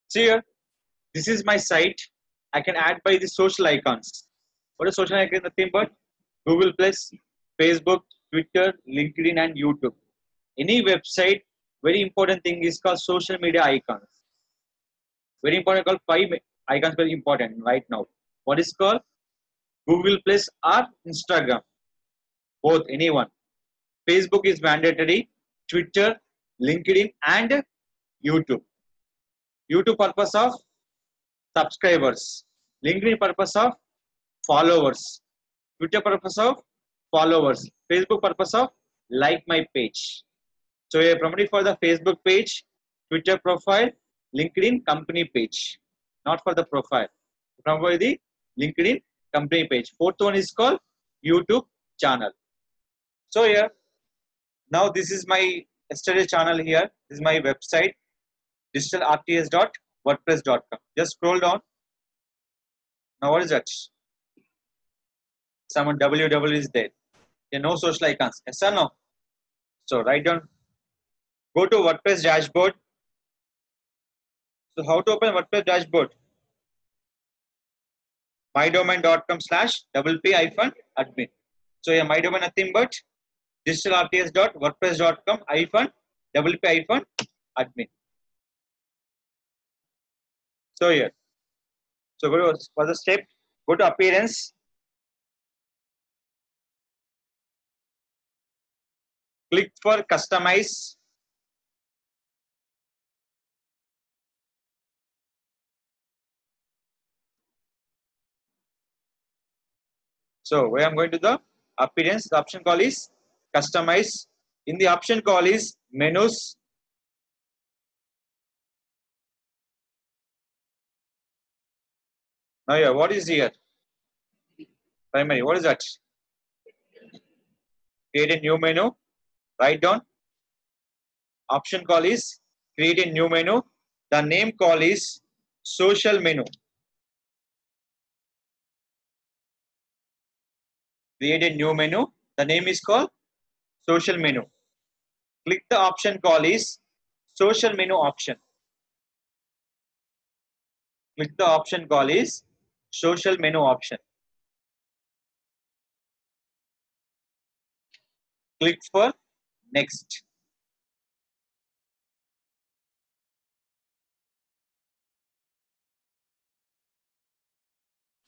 See here, this is my site. I can add by the social icons. What is social icon? Nothing but Google Plus, Facebook, Twitter, LinkedIn, and YouTube. Any website, very important thing is called social media icons. Very important, called five icons, very important right now. What is called Google Plus or Instagram? Both, anyone. Facebook is mandatory, Twitter, LinkedIn, and YouTube. YouTube purpose of subscribers, LinkedIn purpose of followers, Twitter purpose of followers, Facebook purpose of like my page. So you are promoting for the Facebook page, Twitter profile, LinkedIn company page, not for the profile. Promote the LinkedIn company page. Fourth one is called YouTube channel. So here, now this is my yesterday channel here. This is my website, digitalrts.wordpress.com. Just scroll down. Now what is that? Someone www is there. There are no social icons. Yes or no? So write down. Go to WordPress dashboard. So how to open WordPress dashboard? mydomain.com/wp-admin. So yeah, my domain nothing but digitalrts.wordpress.com-wp-admin. So here. So go to for the step. Go to appearance. Click for customize. So where I'm going to the appearance, the option call is customize. In the option call is menus. Now yeah, what is here? Primary. What is that? Create a new menu. Write down. Option call is create a new menu. The name call is social menu. Create a new menu. The name is called social menu. Click the option call is social menu option. Click the option call is social menu option. Click for next.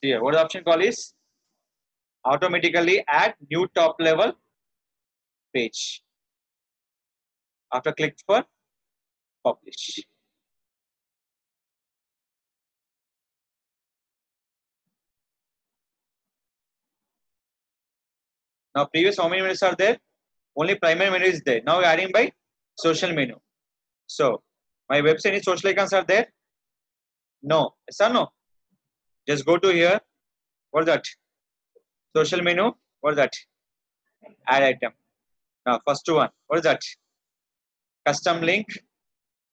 Here, what the option call is automatically add new top level page. After click for publish. Now previous how many menus are there? Only primary menu is there. Now we are adding by social menu. So my website is social icons are there? No. Yes or no? Just go to here. What is that? Social menu. What is that? Add item. Now first one. What is that? Custom link.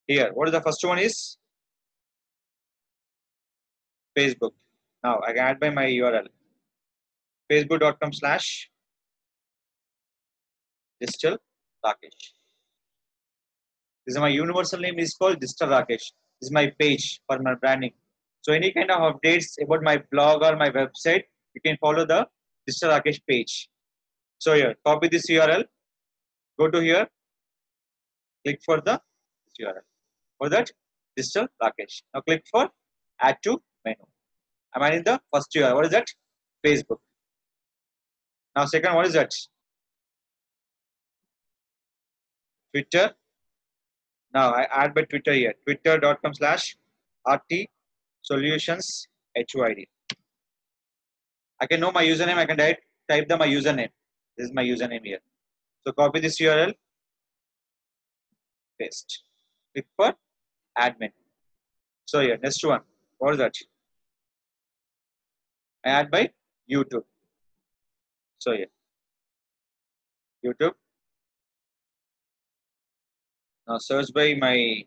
Here. What is the first one is? Facebook. Now I can add by my URL. Facebook.com/digital Rakesh. This is my universal name is called Digital Rakesh. This is my page for my branding. So any kind of updates about my blog or my website, you can follow the Digital Rakesh page. So here, copy this URL. Go to here. Click for the URL. For that, Digital Rakesh. Now click for Add to Menu. I'm adding the first URL. What is that? Facebook. Now second, what is that? Twitter. Now I add by Twitter here. Twitter.com/RT Solutions HYD. I can know my username. I can type my username. This is my username here. So copy this URL. Paste. Click for admin. So here, next one. What is that? I add by YouTube. So here, YouTube. Now search by my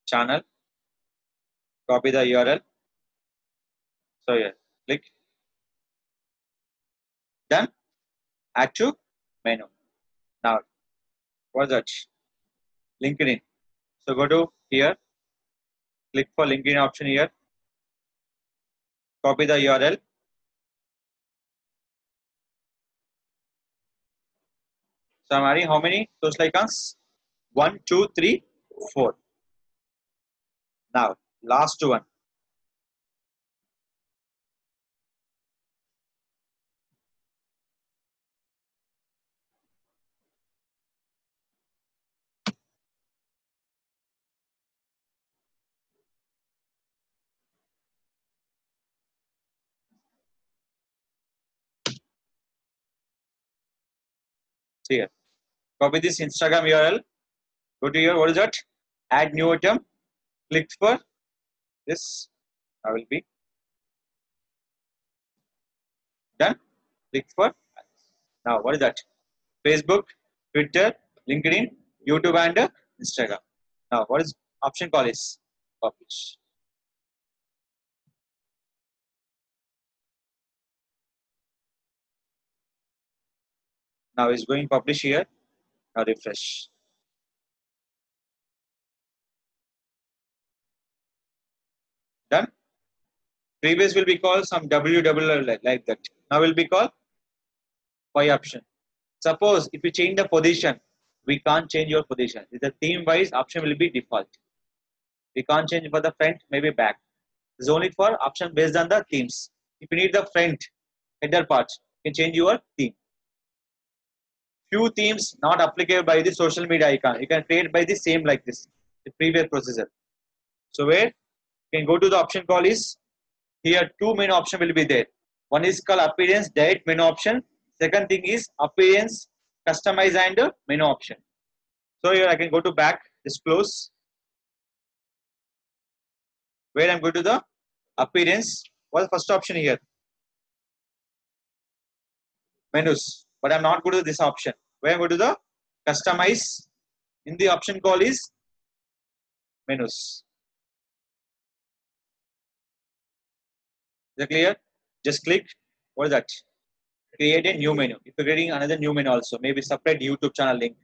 channel. Copy the URL. So here, click. Done. Add to menu. Now, what is that? LinkedIn. So go to here, click for LinkedIn option here, copy the URL. So I'm adding how many social icons? 1, 2, 3, 4. Now, last one. See here. Copy this Instagram URL. Go to here. What is that? Add new item. Click for this. I will be done. Click for. Now, what is that? Facebook, Twitter, LinkedIn, YouTube, and Instagram. Now, what is option call is publish. Now it's going publish here. Now refresh. Done. Previous will be called some WWL like that. Now will be called by option. Suppose if you change the position, we can't change your position. The theme wise option will be default. We can't change for the front, maybe back. It's only for option based on the themes. If you need the front header part, you can change your theme. Few themes not applicable by the social media icon. You can create by the same like this, the previous procedure. So where you can go to the option call is here two main option will be there. One is called appearance direct menu option. Second thing is appearance customize and menu option. So here I can go to back, just close. Where I'm going to the appearance. What's the first option here? Menus. But I'm not going to this option. Where I'm going to the customize. In the option call is menus. Is it clear? Just click. What is that? Create a new menu. If you're creating another new menu also, maybe separate YouTube channel link.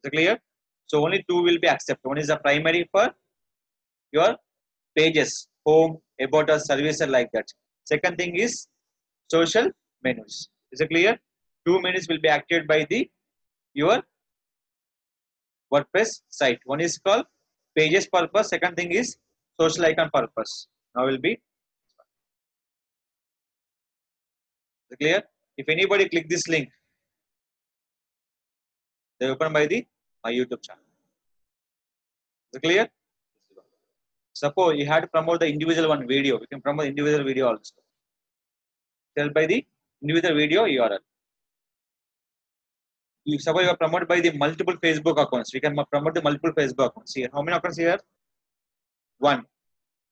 Is it clear? So only two will be accepted. One is the primary for your pages, home, about us, services like that. Second thing is social menus. Is it clear? Two menus will be activated by the your WordPress site. One is called pages purpose. Second thing is social icon purpose. Now will be, is it clear? If anybody click this link, they open by the my YouTube channel. Is it clear? Suppose you had to promote the individual one video. We can promote individual video also. Tell by the individual video URL. You suppose you are promoted by the multiple Facebook accounts. We can promote the multiple Facebook accounts here. How many accounts here? One.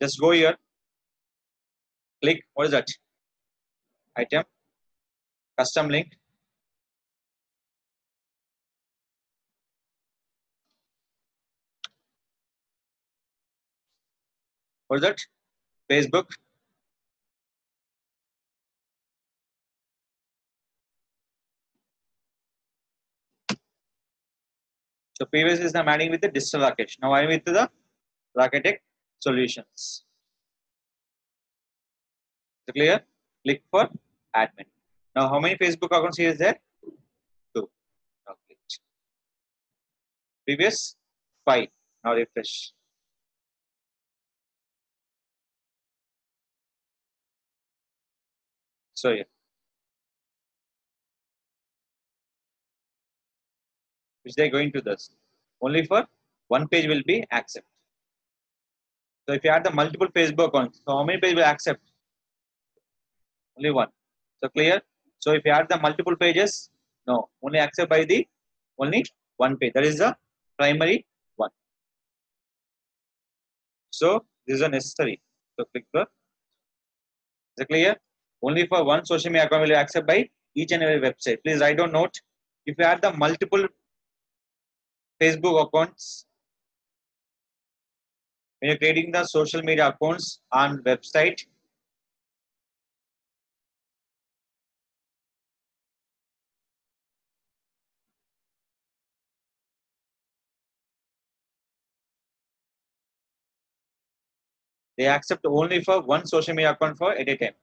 Just go here. Click. What is that? Item. Custom link. What is that? Facebook. So previous is I'm adding with the Digital Rakesh. Now I'm with the Rakesh Tech Solutions. So clear? Click for admin. Now how many Facebook accounts here is there? Two. Now click. Previous 5. Now refresh. So yeah. Which they're going to this. Only for one page will be accept. So if you add the multiple Facebook accounts, so how many pages will accept? Only one. So clear? So if you add the multiple pages, no, only accept by the only one page. That is the primary one. So this is a necessary. So click the. Is it clear? Only for one social media account will you accept by each and every website. Please write down note. If you add the multiple Facebook accounts, when you're creating the social media accounts on website, They accept only for one social media account for at a time.